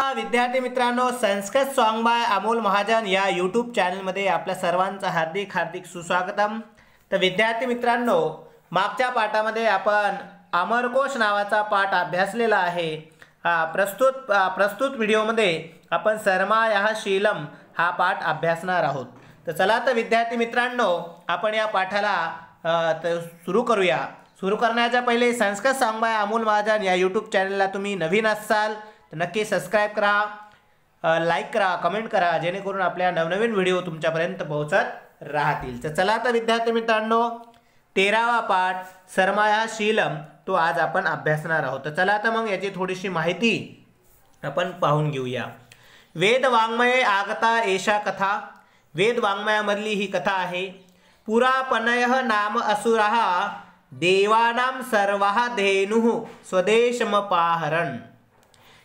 विद्यार्थी मित्रांनो, Sanskrit song by Amol Mahajan या यूट्यूब चॅनलमध्ये आपल्या सर्वांचं हार्दिक सुस्वागतम। तर विद्यार्थी मित्रांनो, मागच्या पाठामध्ये आपण अमरकोश नावाचा पाठ अभ्यासलेला आहे। प्रस्तुत व्हिडिओमध्ये आपण सरमायाः शीलम हा पाठ अभ्यासणार आहोत। तर चला तर विद्यार्थी मित्रांनो, आपण या पाठाला सुरू करूया। सुरू करण्याच्या पहिले संस्कृत सॉन्ग बाय अमोल महाजन या यूट्यूब चॅनलला तुम्ही नवीन असाल तर नक्की सबस्क्राइब करा, लाईक करा, कमेंट करा, जेणेकरून आपल्या नवनवीन व्हिडिओ तुमच्यापर्यंत पोहोचत राहतील। तर चला तर विद्यार्थी मित्रांनो, 13वा पाठ सरमायाः शीलम तो आज आपण अभ्यासणार आहोत। तर चला तर मग याची थोडीशी माहिती आपण पाहून घेऊया। वेद वाङ्मये आगता एषा कथा, वेद वाङ्मयामधली ही कथा आहे। पुरापनयः नाम असुरः देवानां सर्वः धेनुः स्वदेशमपाहरन्,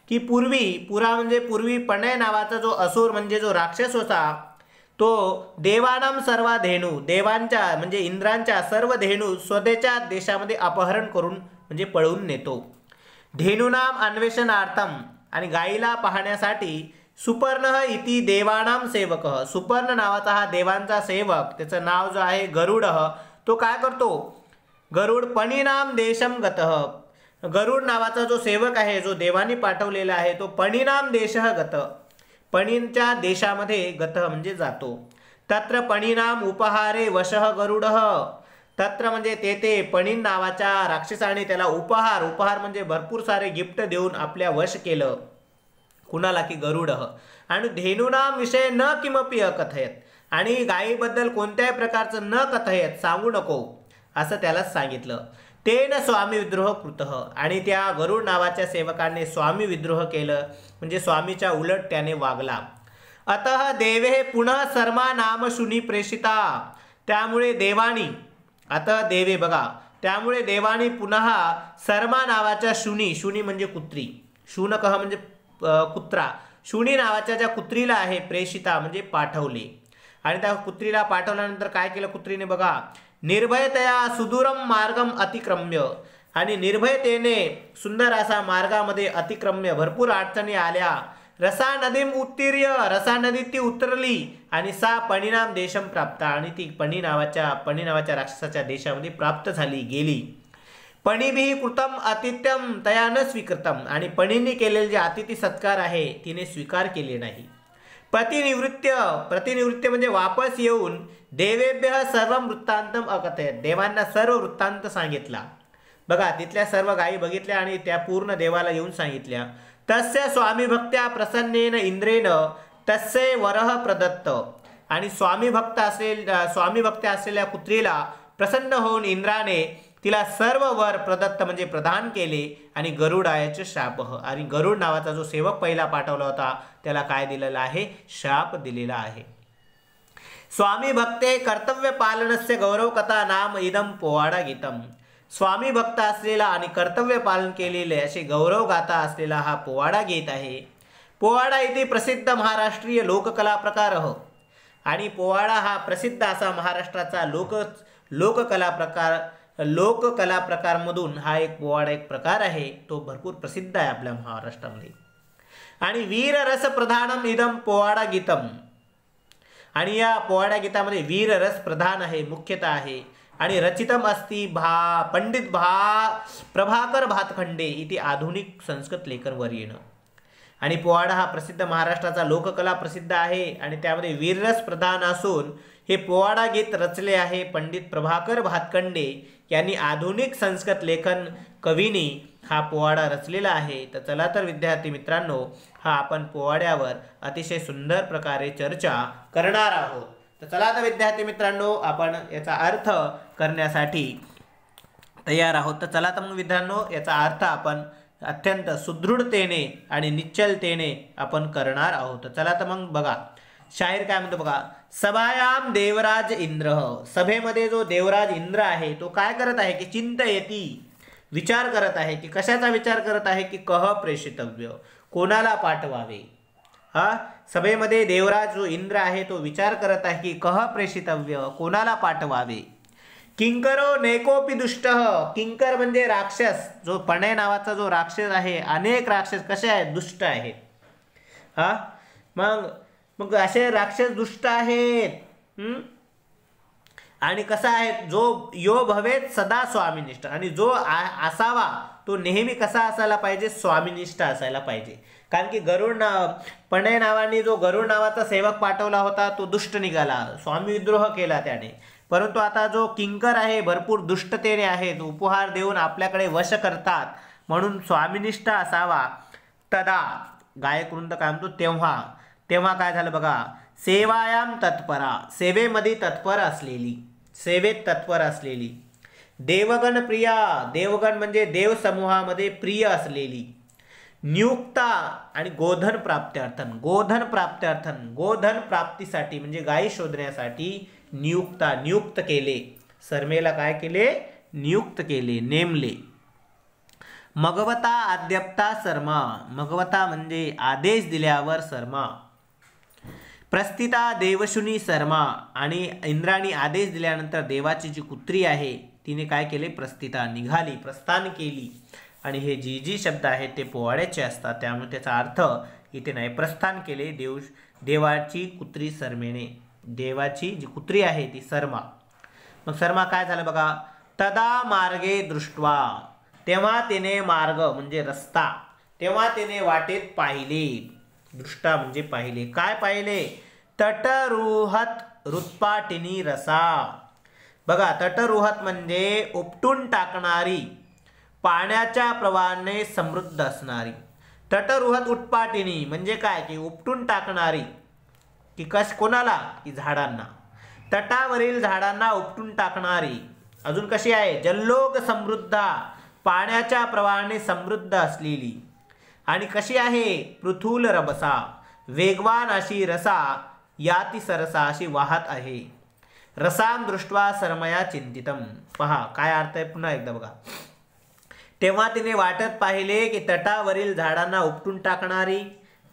की पुरा म्हणजे पूर्वी पणय नावाचा जो असुर म्हणजे जो राक्षस होता, तो देवानां सर्व धेनू, देवांच्या म्हणजे इंद्रांच्या सर्व धेनू स्वदेच्या देशामध्ये अपहरण करून म्हणजे पळवून नेतो। धेनूनाम अन्वेषणार्थम, आणि गायीला पाहण्यासाठी सुपर्णः इति देवानां सेवकः, सुपर्ण नावाचा हा देवांचा सेवक, त्याचं नाव जो आहे गरुडः, तो काय करतो, गरुड पणीनाम देशम गतः, गरुड नावाचा जो सेवक आहे, जो देवानी पाठवलेला आहे, तो पणीनाम देशः गत, पणींच्या देशामध्ये गत म्हणजे जातो। तत्र पणीनाम उपहारे वशः गरुडः, तत्र म्हणजे तेथे पणीन नावाच्या राक्षसाने त्याला उपहार म्हणजे भरपूर सारे गिफ्ट देऊन आपल्या वश केलं। कुणाला, की गरुडः। आणि धेनूनाम विषय न किमपि अकथयत, आणि गायीबद्दल कोणत्याही प्रकारचं न कथयत, सांगू नको असं त्याला सांगितलं। तेन स्वामी विद्रोह कृतः, आणि त्या गरुड नावाच्या सेवकाने स्वामी विद्रोह केलं, म्हणजे स्वामीच्या उलट त्याने वागला। अतः देवे पुनः शर्मा नाम शुनी प्रेषिता, त्यामुळे देवानी, आता देवे बघा, त्यामुळे देवानी पुन्हा शर्मा नावाच्या शुनी म्हणजे कुत्री, शुनकः म्हणजे कुत्रा, शुनी नावाच्या ज्या कुत्रीला आहे प्रेषिता म्हणजे पाठवले। आणि त्या कुत्रीला पाठवल्यानंतर काय केलं कुत्रीने बघा, निर्भयतया सुदूरम मार्गम अतिक्रम्य, आणि निर्भयतेने सुंदर असा मार्गामध्ये अतिक्रम्य, भरपूर अडचणी आल्या। रसा नदीम उत्तीर्य, रसा नदीत ती उतरली, आणि सा पणीनाम देशम प्राप्त, आणि ती पणी नावाच्या राक्षसाच्या देशामध्ये प्राप्त झाली, गेली। पणीभिः कृतम आतिथ्यम तया न स्वीकृतम, आणि पणींनी केलेले जे अतिथी सत्कार आहे तिने स्वीकार केले नाही। प्रतिनिवृत्य म्हणजे वापस येऊन देवेभ्यः सर्व वृत्तांतम अकथयत, देवांना सर्व वृत्तांत सांगितला। बघा, तिथल्या सर्व गायी बघितल्या आणि त्या पूर्ण देवाला येऊन सांगितल्या। तस्य स्वामी भक्त्या प्रसन्नेन इंद्रेण तस्य वरः प्रदत्त, आणि स्वामी भक्त असलेल्या कुत्रीला प्रसन्न होऊन इंद्राने तिला सर्व वर प्रदत्त म्हणजे प्रदान केले। आणि गरुडायच शापः, आणि गरुड नावाचा जो सेवक पहिला पाठवला होता त्याला काय दिलेला आहे, शाप दिलेला आहे। स्वामी भक्ते कर्तव्य पालनस्य गौरव कथा नाम इदम पोवाडा गीतम, स्वामी भक्त असलेला आणि कर्तव्य पालन केलेले असे गौरव गाथा असलेला हा पोवाडा गीत आहे। पोवाडा इथे प्रसिद्ध महाराष्ट्रीय लोककला प्रकार, आणि पोवाडा हा प्रसिद्ध असा महाराष्ट्राचा लोककला प्रकार मधून हा एक पोवाडा एक प्रकार आहे, तो भरपूर प्रसिद्ध आहे आपल्या महाराष्ट्रामध्ये। आणि वीररस प्रधानम इदम पोवाडा गीतम, आणि या पोवाडा गीतामध्ये वीररस प्रधान आहे, मुख्यतः आहे। आणि रचितम अस्ति पंडित प्रभाकर भातखंडे इथे आधुनिक संस्कृत लेखन वर्येण, आणि पोवाडा हा प्रसिद्ध महाराष्ट्राचा लोककला प्रसिद्ध आहे, आणि त्यामध्ये वीररस प्रधान असून हे पोवाडा गीत रचले आहे पंडित प्रभाकर भातखंडे यांनी, आधुनिक संस्कृत लेखन कवीनी हा पोवाडा रचलेला आहे। तर चला तर विद्यार्थी मित्रांनो, हा आपण पोवाड्यावर अतिशय सुंदर प्रकारे चर्चा करणार आहोत। तर चला तर विद्यार्थी मित्रांनो, आपण याचा अर्थ करण्यासाठी तयार आहोत। तर चला तर मग मित्रांनो, याचा अर्थ आपण अत्यंत सुदृढतेने आणि निश्चलतेने आपण करणार आहोत। तर चला तर मग बघा, शाहीर काय म्हणतो बघा, सभायाम देवराज इंद्र, सभेमध्ये जो देवराज इंद्र आहे तो काय करत आहे, की चिंतयती, विचार करत आहे, की कशाचा विचार करत आहे, की कह प्रेषितव्य, कोणाला पाठवावे। सभेमध्ये देवराज जो इंद्र आहे तो विचार करत आहे की कह प्रेषितव्य, कोणाला पाठवावे। किंकरो नेकोपी दुष्ट, किंकर म्हणजे राक्षस, जो पणय नावाचा जो राक्षस आहे, अनेक राक्षस कसे आहेत, दुष्ट आहेत। हा मग मग असे राक्षस दुष्ट आहेत. आणि कसा आहे, जो यो भवेत सदा स्वामीनिष्ठ, आणि जो असावा तो नेहमी कसा असायला पाहिजे, स्वामीनिष्ठ असायला पाहिजे. कारण की गरुड पणय नावाने जो गरुड नावाचा सेवक पाठवला होता तो दुष्ट निघाला, स्वामी विद्रोह केला त्याने. परंतु आता जो किंकर आहे भरपूर दुष्टतेने आहेत, उपहार देऊन आपल्याकडे वश करतात, म्हणून स्वामीनिष्ठ असावा. तदा गायक वृंद काय म्हणतो, तेव्हा तेव्हा काय झालं बघा, सेवायाम तत्परा, सेवेमध्ये तत्पर असलेली, सेवेत तत्पर असलेली. देवगण प्रिया, देवगण म्हणजे देव समूहामध्ये प्रिय असलेली. नियुक्ता आणि गोधन प्राप्त्यार्थन, गोधन प्राप्त्यार्थन, गोधन प्राप्तीसाठी म्हणजे गायी शोधण्यासाठी नियुक्ता, नियुक्त केले. सर्मेला काय केले, नियुक्त केले, नेमले. मगवता आद्यप्ता सर्मा, मगवता म्हणजे आदेश दिल्यावर सर्मा. प्रस्थिता देवशुनी सर्मा, आणि इंद्राणी आदेश दिल्यानंतर देवाची जी कुत्री आहे तिने काय केले, प्रस्थिता निघाली, प्रस्थान केली. आणि हे जी जी शब्द आहेत ते पोवाड्याचे असतात, त्यामुळे त्याचा अर्थ इथे नाही, प्रस्थान केले देवाची कुत्री सर्मेने, देवाची जी कुत्री आहे ती सर्मा. मग सर्मा काय झालं बघा, तदा मार्गे दृष्ट्वा, तेव्हा तिने मार्ग म्हणजे रस्ता, तेव्हा तिने वाटेत पाहिले. दृष्टा म्हणजे पाहिले, काय पाहिले, तटरुहत रुत्पाटिनी रसा. बघा तटरुहत म्हणजे उपटून टाकणारी, पाण्याच्या प्रवाहाने समृद्ध असणारी. तटरुहत उत्पाटिनी म्हणजे काय, की उपटून टाकणारी, की कोणाला, की झाडांना, तटावरील झाडांना उपटून टाकणारी. अजून कशी आहे, जल्लोक समृद्धा, पाण्याच्या प्रवाहाने समृद्ध असलेली. आणि कशी आहे, पृथुल रभसा, वेगवान अशी रसा, याती सरसा अशी वाहत आहे. रसाम दृष्ट्वा सरमया चिंतितम. पहा काय अर्थ आहे, पुन्हा एकदा बघा. तेव्हा तिने वाटत पाहिले की तटावरील झाडांना उपटून टाकणारी,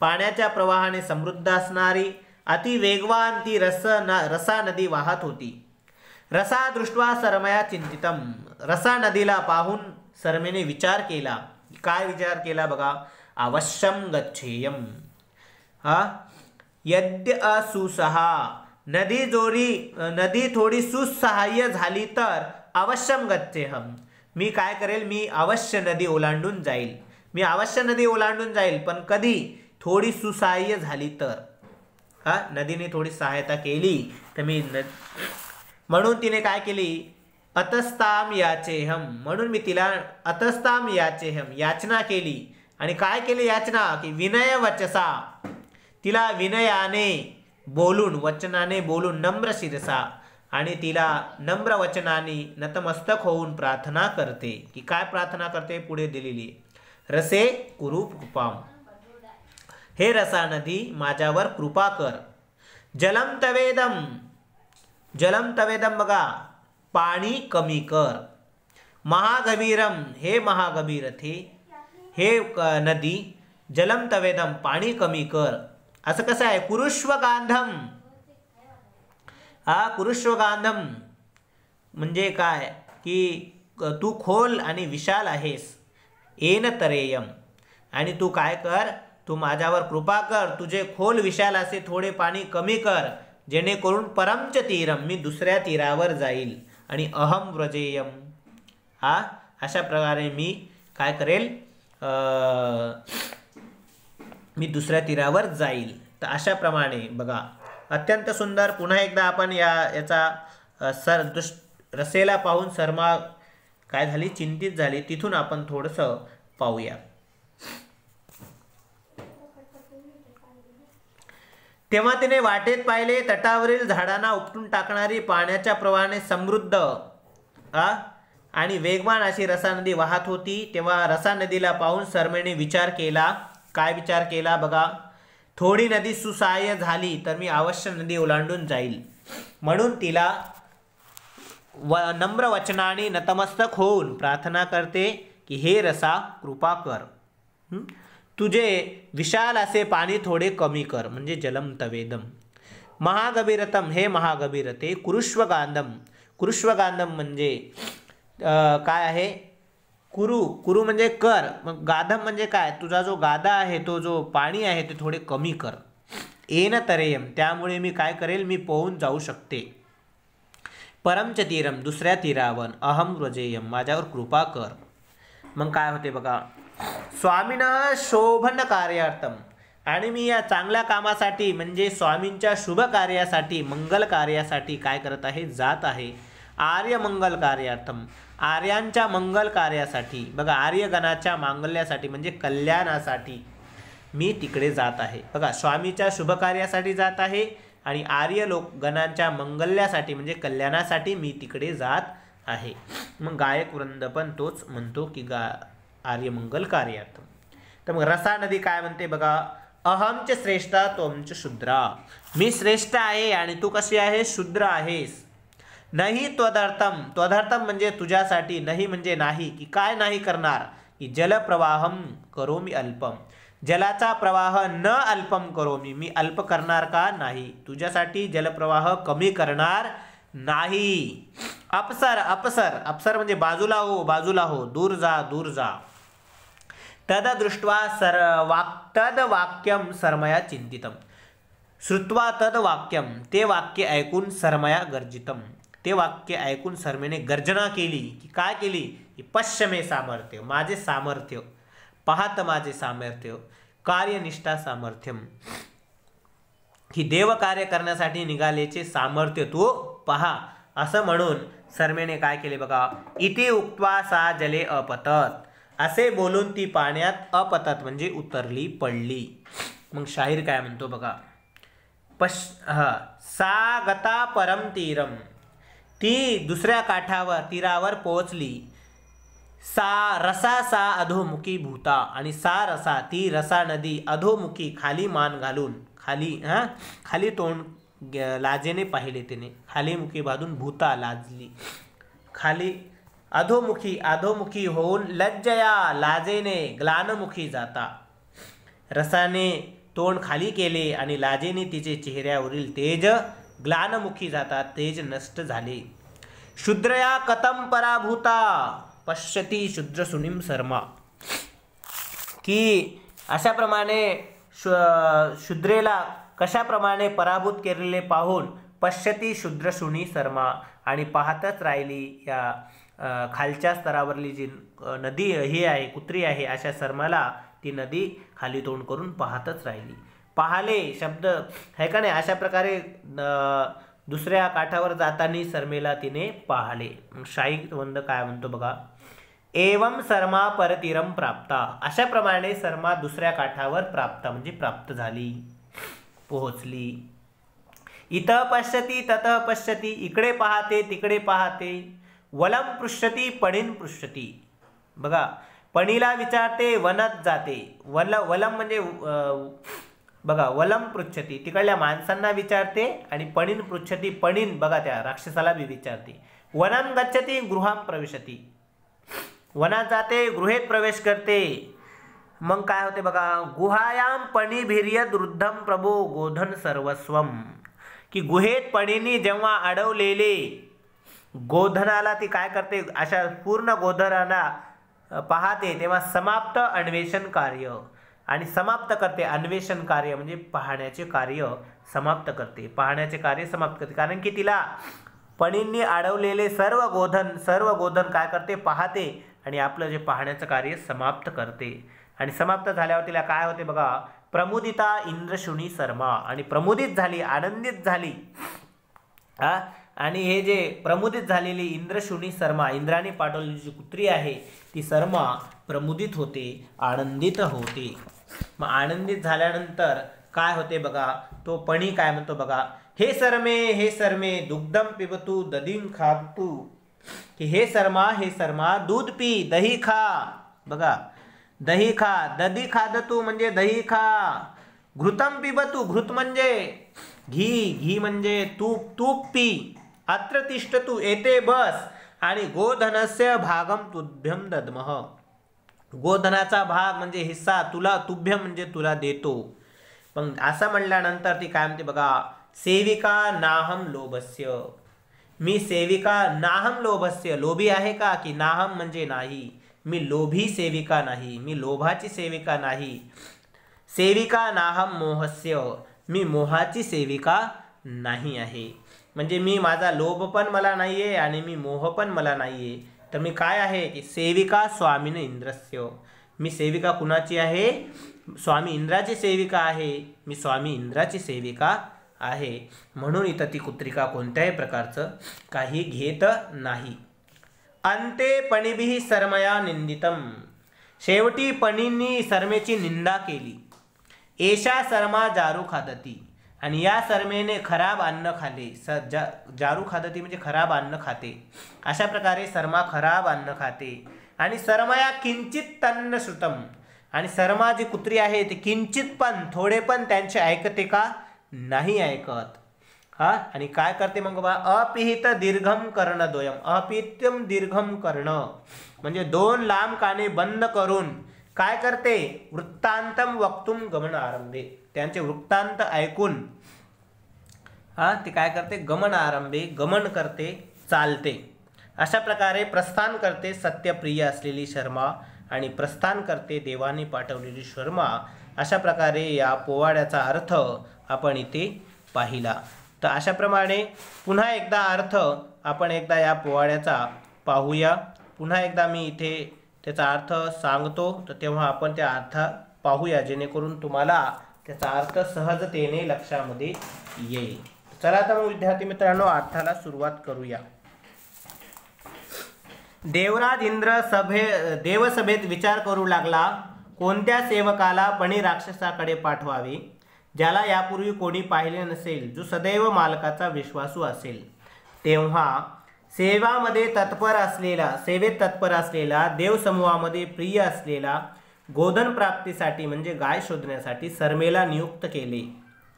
पाण्याच्या प्रवाहाने समृद्ध असणारी, अति वेगवान ती रसा नदी वाहत होती. रसा दृष्ट्वा सरमया चिंतितम, रसा नदीला पाहून सरमेने विचार केला. काय विचार केला बघा, अवश्यम गच्छेयम. यद्य असुसहा, नदी थोडी सुसहाय्य झाली तर अवश्यम गच्छेहम, मी काय करेल, मी अवश्य नदी ओलांडून जाईल, मी अवश्य नदी ओलांडून जाईल. पण कधी, थोडी सुसहाय्य झाली तर. नदीने थोडी सहायता केली तर मी म्हणून तिने काय केली, अतस्ताम याचेहम, म्हणून मी तिला अतस्ताम याचेहम याचना केली. आणि काय केली याचना, की विनय वचसा, तिला विनयाने बोलून, वचनाने बोलून, नम्र शिरसा, आणि तिला नम्र वचनाने नतमस्तक होऊन प्रार्थना करते. की काय प्रार्थना करते, पुढे दिलेली, रसे कुरु कृपाम, हे रसा नदी माझ्यावर कृपा कर. जलम तवेदम, जलम तवेदम बघा, पाणी कमी कर. महागभीरम, हे महागभीरथे, हे नदी, जलम तवेदम पाणी कमी कर. असं कसं आहे, कुरुष्व गांधम, कुरुष्व गांधम म्हणजे काय, की तू खोल आणि विशाल आहेस. येन तरेयम, आणि तू काय कर, तू माझ्यावर कृपा कर, तुझे खोल विशाल असे थोडे पाणी कमी कर, जेणेकरून परमच तीरम, मी दुसऱ्या तीरावर जाईल. आणि अहम व्रजेयम, अशा प्रकारे मी काय करेल, मी दुसऱ्या तीरावर जाईल. तर अशा प्रमाणे बघा, अत्यंत सुंदर. पुन्हा एकदा आपण याचा रसेला पाहून शर्मा काय झाली, चिंतित झाली, तिथून आपण थोडंसं पाहूया. तेव्हा तिने वाटेत पाहिले, तटावरील झाडांना उपटून टाकणारी, पाण्याच्या प्रवाहाने समृद्ध आणि वेगवान अशी रसा नदी वाहत होती. तेव्हा रसा नदीला पाहून शर्मेने विचार केला. काय विचार केला बघा, थोडी नदी सुसहाय्य झाली तर मी अवश्य नदी ओलांडून जाईल. म्हणून तिला नम्र वचनाने नतमस्तक होऊन प्रार्थना करते की हे रसा कृपा कर, तुझे विशाल असे पाणी थोडे कमी कर, म्हणजे जलम तवेदम. महागभीरतम, हे महागभीरते. कुरुष्वगांधम, कुरुष्वगांधम म्हणजे काय आहे, कुरु कुरु म्हणजे कर. मग गाधम म्हणजे काय, तुझा जो गादा आहे तो जो पाणी आहे ते थोडे कमी कर. येन तरेयम त्यामुळे मी काय करेल, मी पोहून जाऊ शकते. परमच तीरम दुसऱ्या तीरावर. अहम व्रजेयम माझ्यावर कृपा कर. मग काय होते बघा, स्वामीनं शोभन कार्यार्थम आणि मी या चांगल्या कामासाठी म्हणजे स्वामींच्या शुभ कार्यासाठी मंगल कार्यासाठी काय करत आहे, जात आहे. आर्य मंगल कार्यार्थम आर्यांच्या मंगल कार्यासाठी बघा, आर्यगणाच्या मांगल्यासाठी म्हणजे कल्याणासाठी मी तिकडे जात आहे. बघा स्वामीच्या शुभ कार्यासाठी जात आहे आणि आर्य गणांच्या मंगल्यासाठी म्हणजे कल्याणासाठी मी तिकडे जात आहे. मग गायक वृंद पण तोच म्हणतो की आर्यमंगल कार्यार्थ. तर मग रसा नदी काय म्हणते बघा, अहमच श्रेष्ठा त्वमच शूद्रा. मी श्रेष्ठ आहे आणि तू कशी आहे, शूद्र आहेस. नाही त्वदर्थम त्वदर्थम म्हणजे तुझ्यासाठी, नाही म्हणजे नाही, की काय नाही करणार, की जलप्रवाहम करोमी अल्पम जलाचा प्रवाह न अल्पम करोमी मी अल्प करणार का नाही, तुझ्यासाठी जलप्रवाह कमी करणार नाही. अपसर अपसर अपसर म्हणजे बाजूला हो, बाजूला हो, दूर जा, दूर जा. तद दृष्ट्वा तद वाक्यम सरमया चिंतितम. श्रुत्वा तद वाक्यम ते वाक्य ऐकून सरमया गर्जितम ते वाक्य ऐकून शर्मेने गर्जना केली. की काय केली, की पश्य मे सामर्थ्य माझे सामर्थ्य, पाहत माझे सामर्थ्य, कार्यनिष्ठा सामर्थ्यम ही देव कार्य करण्यासाठी निघालेचे सामर्थ्य तू पहा. असं म्हणून शर्मेने काय केले बघा, इति उक्त्वा सा जले अपतत असे बोलून ती पाण्यात अपतत म्हणजे उतरली, पडली. मग शाहीर काय म्हणतो बघा, सा गता परम तीरम ती दुसऱ्या काठावर तीरावर पोहोचली. सा अधोमुखी भूता आणि सा रसा ती रसा नदी अधोमुखी खाली मान घालून खाली तोंड लाजेने पाहिले तिने, खाली मुखी बांधून भूता लाजली, खाली अधोमुखी होऊन लज्जया लाजेने ग्लानमुखी जाता. रसाने तोंड खाली केले आणि लाजेने तिचे चेहऱ्यावरील तेज ग्लानमुखी जाता तेज नष्ट झाले. शूद्रया कथम पराभूता पश्यती शूद्र सुनीम शर्मा. की अशाप्रमाणे शूद्रेला कशाप्रमाणे पराभूत केलेले पाहून पश्यती शूद्र सुनी शर्मा आणि पाहतच राहिली या खालच्या स्तरावरली जी नदी ही आहे, कुत्री आहे, अशा शर्माला ती नदी खाली तोंड करून पाहतच राहिली. पाहले शब्द आहे का नाही, अशा प्रकारे दुसऱ्या काठावर जाताना शर्मेला तिने पाहले. शाहीर वंद काय म्हणतो बघा, एवं शर्मा परतीरम प्राप्ता अशाप्रमाणे शर्मा दुसऱ्या काठावर प्राप्त म्हणजे प्राप्त झाली, पोहोचली. इथं पश्यती ततः पश्यती इकडे पाहते तिकडे पाहते. वलम पृष्ठती पणीन पृष्ठती बघा, पणीला विचारते वनात जाते. वलम म्हणजे बघा, वलम पृच्छती तिकडल्या माणसांना विचारते आणि पणीन पृच्छती पणीन बघा त्या राक्षसाला बी विचारते. वनम गच्छती गृहाम प्रविशती वनात जाते, गृहेत प्रवेश करते. मग काय होते बघा, गुहायाम पणीभिर्यद वृद्धम प्रभो गोधन सर्वस्वम. की गुहेत पणीनी जेव्हा अडवलेले गोधनाला ती काय करते, अशा पूर्ण गोधनाला पाहते तेव्हा समाप्त अन्वेषण कार्य आणि समाप्त करते. अन्वेषण कार्य म्हणजे पाहण्याचे कार्य समाप्त करते, पाहण्याचे कार्य समाप्त करते. कारण की तिला पणींनी अडवलेले सर्व गोधन काय करते, पाहते आणि आपलं जे पाहण्याचं कार्य समाप्त करते. आणि समाप्त झाल्यावर तिला काय होते बघा, प्रमुदिता इंद्रशुनी शर्मा आणि प्रमुदित झाली, आनंदित झाली. आणि हे जे प्रमुदित झालेली इंद्रशुनी शर्मा, इंद्राने पाठवलेली जी कुत्री आहे ती शर्मा प्रमुदित होते, आनंदित होते. मग आनंदित झाल्यानंतर काय होते बघा, तो पणी काय म्हणतो बघा, हे शर्मे दुग्धम पिबतू दधीम खातू. की हे शर्मा दूध पी, दही खा. बघा, दही खा, दधी खादतू म्हणजे दही खा. घृतम पिबतू घृत म्हणजे घी म्हणजे तूप पी. अत्र तिष्ठतू येते बस. आणि गोधनस्य भागम तुभ्यम दद्मः गोधनाचा भाग म्हणजे हिस्सा तुला, तुभ्यम म्हणजे तुला देतो. पण असं म्हणल्यानंतर ती काय म्हणते बघा, सेविका नाहम लोभस्य. मी सेविका नाहम लोभस्य लोभी आहे का, की नाहम म्हणजे नाही, मी लोभी सेविका नाही, मी लोभाची सेविका नाही. सेविका नाहम मोहस्य, मी मोहाची सेविका नाही आहे. म्हणजे मी माझा लोभ पण मला नाही आहे आणि मी मोह पण मला नाही आहे. तर मी काय आहे की सेविका स्वामीन इंद्रस्य. मी सेविका कुणाची आहे? स्वामी इंद्राची सेविका आहे. मी स्वामी इंद्राची सेविका आहे. म्हणून इथं ती कुत्रिका कोणत्याही प्रकारचं काही घेत नाही. अंते पणिभिः सरमया निंदितम, शेवटी पणींनी सरमेची निंदा केली. एषा सरमा जारू खादती, आणि या सरमेने खराब अन्न खाले. जारू खादती म्हणजे खराब अन्न खाते. अशा प्रकारे सरमा खराब अन्न खाते. आणि सरमया किंचित तन्न श्रुतम, आणि सरमा जी कुत्री आहे ती किंचित पण थोडे पण त्यांचे ऐकते का? नाही ऐकत. आणि काय करते मग बा? अपिहित दीर्घम कर्णद्वयम, अपित्यम दीर्घम कर्ण म्हणजे दोन लांब काने बंद करून काय करते? वृत्तांतम वक्तुम गमन आरंभे, त्यांचे वृत्तांत ऐकून ती काय करते? गमन आरंभे, गमन करते, चालते. अशा प्रकारे प्रस्थान करते सत्यप्रिय असलेली शर्मा, आणि प्रस्थान करते देवाने पाठवलेली शर्मा. अशा प्रकारे या पोवाड्याचा अर्थ आपण इथे पाहिला. तर अशाप्रमाणे पुन्हा एकदा अर्थ आपण एकदा या पोवाड्याचा पाहूया. पुन्हा एकदा मी इथे त्याचा अर्थ सांगतो, तर तेव्हा आपण त्या अर्थ पाहूया, जेणेकरून तुम्हाला त्याचा अर्थ सहजतेने लक्षामध्ये येईल. चला तर मग विद्यार्थी मित्रांनो, अर्थाला सुरुवात करूया. देवराज इंद्र देवसभेत विचार करू लागला, कोणत्या सेवकाला पणी राक्षसाकडे पाठवावे, ज्याला यापूर्वी कोणी पाहिले नसेल, जो सदैव मालकाचा विश्वासू असेल. तेव्हा सेवेत तत्पर असलेला देवसमूहामध्ये प्रिय असलेला गोधन प्राप्तीसाठी म्हणजे गाय शोधण्यासाठी सरमेला नियुक्त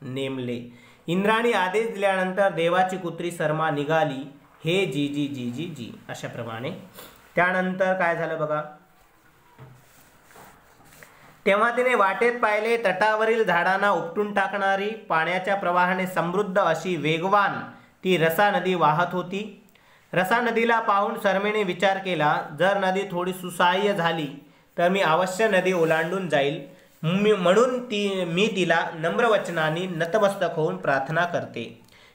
नेमले. इंद्राने आदेश दिल्यानंतर देवाची कुत्री सरमा निघाली. हे जी जी जी जी जी अशाप्रमाणे. त्यानंतर काय झालं बघा. तेव्हा तिने वाटेत पाहिले, तटावरील झाडांना उपटून टाकणारी पाण्याच्या प्रवाहाने समृद्ध अशी वेगवान ती रसा नदी वाहत होती. रसा नदीला पाहून सरमेने विचार केला, जर नदी थोडी सुसह्य झाली तर मी अवश्य नदी ओलांडून जाईल. म्हणून मी तिला नम्रवचनाने नतमस्तक होऊन प्रार्थना करते.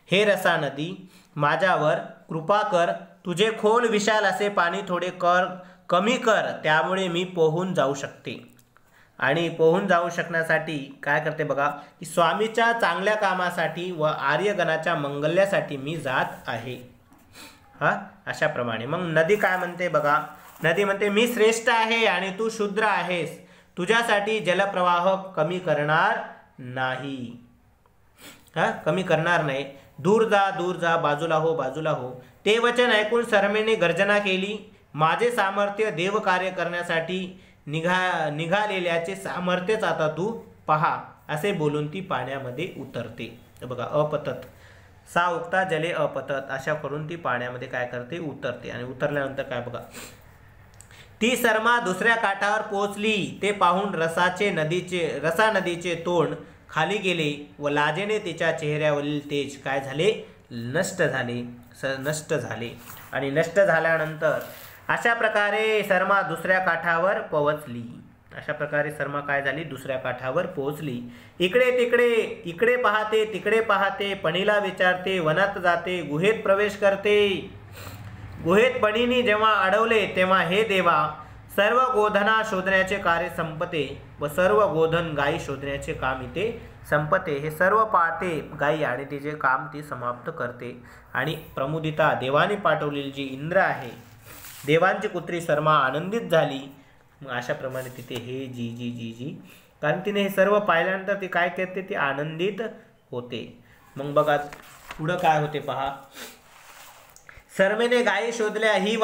हे रसा नदी, माझ्यावर कृपा कर. तुझे खोल विशाल असे पाणी थोडे कमी कर, त्यामुळे मी पोहून जाऊ शकते. आणि पोहून जाऊ शकण्यासाठी काय करते बघा, की स्वामीच्या चांगल्या कामासाठी व आर्यगणाच्या मंगल्यासाठी मी जात आहे. अशाप्रमाणे मग नदी काय म्हणते बघा. नदी म्हणते, मी श्रेष्ठ आहे आणि तू शूद्र आहेस. तुझ्यासाठी जलप्रवाह कमी करणार नाही. कमी करणार नाही. दूर जा, दूर जा, बाजूला हो, बाजूला हो. ते वचन ऐकून सरमेने गर्जना केली. माझे सामर्थ्य देवकार्य करण्यासाठी निघालेल्याचे सामर्थ्यच आता तू पहा, असे बोलून ती पाण्यामध्ये उतरते. बघा, अपतत सा उक्ता जले अपतत, अशा करून ती पाण्यामध्ये काय करते? उतरते. आणि उतरल्यानंतर काय बघा, ती सरमा दुसऱ्या काठावर पोहोचली. ते पाहून रसा नदीचे तोंड खाली गेले व लाजेने तिच्या चेहऱ्यावरील तेज काय झाले? नष्ट झाले. आणि नष्ट झाल्यानंतर अशा प्रकारे सरमा दुसऱ्या काठावर पोहोचली. अशा प्रकारे सरमा काय झाली? दुसऱ्या काठावर पोहोचली. इकडे पाहते, तिकडे पाहते, पणीला विचारते, वनात जाते, गुहेत प्रवेश करते. गुहेत पणीने जेव्हा अडवले तेव्हा हे देवा, सर्व गोधना शोधण्याचे कार्य संपते व सर्व गोधन गायी शोधण्याचे काम इथे संपते. हे सर्व पाहते गायी आणि तिचे काम ती समाप्त करते. आणि प्रमुदिता देवाने पाठवलेली जी इंद्र आहे, देवांची कुत्री सरमा आनंदित झाली. मग अशाप्रमाणे तिथे हे जी जी जी जी, कारण तिने हे सर्व पाहिल्यानंतर ती काय करते? ती आनंदित होते. मग बघा पुढं काय होते पहा. सरमेने गायी शोधल्या ही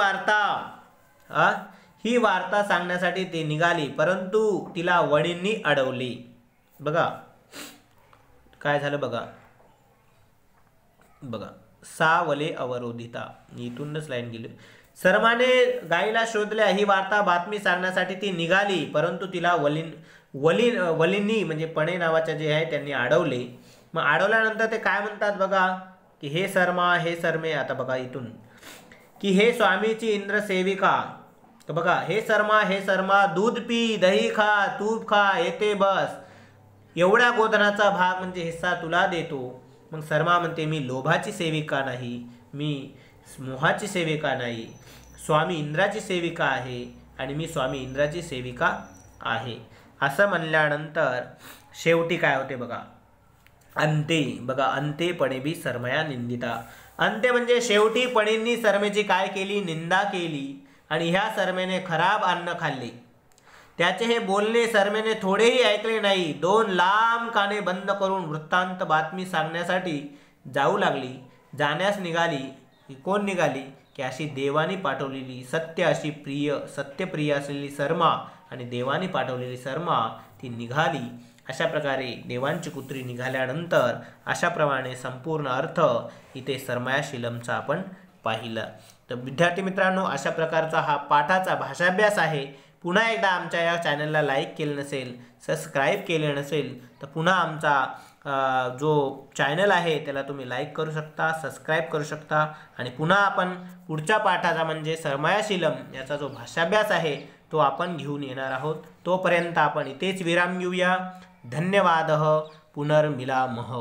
वार्ता सांगण्यासाठी ती निघाली, परंतु तिला वणींनी अडवले. बघा काय झालं बघा. सावले अवरोधिता, इथूनच लाईन गेली. सरमाने गायीला शोधल्या, ही वार्ता बातमी सांगण्यासाठी ती निघाली, परंतु तिला वलींनी म्हणजे पणे नावाच्या जे आहे त्यांनी अडवले. मग अडवल्यानंतर ते काय म्हणतात बघा, की हे सरमा, हे सरमे, आता बघा इथून, की हे स्वामीची इंद्रसेविका, तर बघा, हे शर्मा दूध पी, दही खा, तूप खा, येते बस, एवढ्या गोधनाचा भाग म्हणजे हिस्सा तुला देतो. मग शर्मा म्हणते, मी लोभाची सेविका नाही, मी मोहाची सेविका नाही, स्वामी इंद्राची सेविका आहे आणि मी स्वामी इंद्राची सेविका आहे. असं म्हणल्यानंतर शेवटी काय होते बघा, अंते. बघा, अंते पणेबी शर्मया निंदिता. अंते म्हणजे शेवटी पणींनी शर्मेची काय केली, निंदा केली आणि ह्या शर्मेने खराब अन्न खाल्ले. त्याचे हे बोलणे शर्मेने थोडेही ऐकले नाही. 2 लांब काने बंद करून वृत्तांत बातमी सांगण्यासाठी जाऊ लागली. जाण्यास निघाली. कोण निघाली की अशी देवानी पाठवलेली सत्यप्रिय असलेली शर्मा आणि देवानी पाठवलेली शर्मा ती निघाली. अशा प्रकारे देवांची कुत्री निघाल्यानंतर अशाप्रमाणे संपूर्ण अर्थ इथे शर्मयाशीलमचा आपण पाहिलं. तर विद्यार्थी मित्रांनो, अशा प्रकारचा हा पाठाचा भाषाभ्यास आहे. पुन्हा एकदा आमच्या या चॅनलला लाईक केलं नसेल, सबस्क्राईब केले नसेल तर पुन्हा आमचा जो चॅनल आहे त्याला तुम्ही लाईक करू शकता, सबस्क्राईब करू शकता. आणि पुन्हा आपण पुढच्या पाठाचा म्हणजे शर्मयाशीलम याचा जो भाषाभ्यास आहे तो आपण घेऊन येणार आहोत. तोपर्यंत आपण इथेच विराम घेऊया. धन्यवाद. पुनर्मिलामः.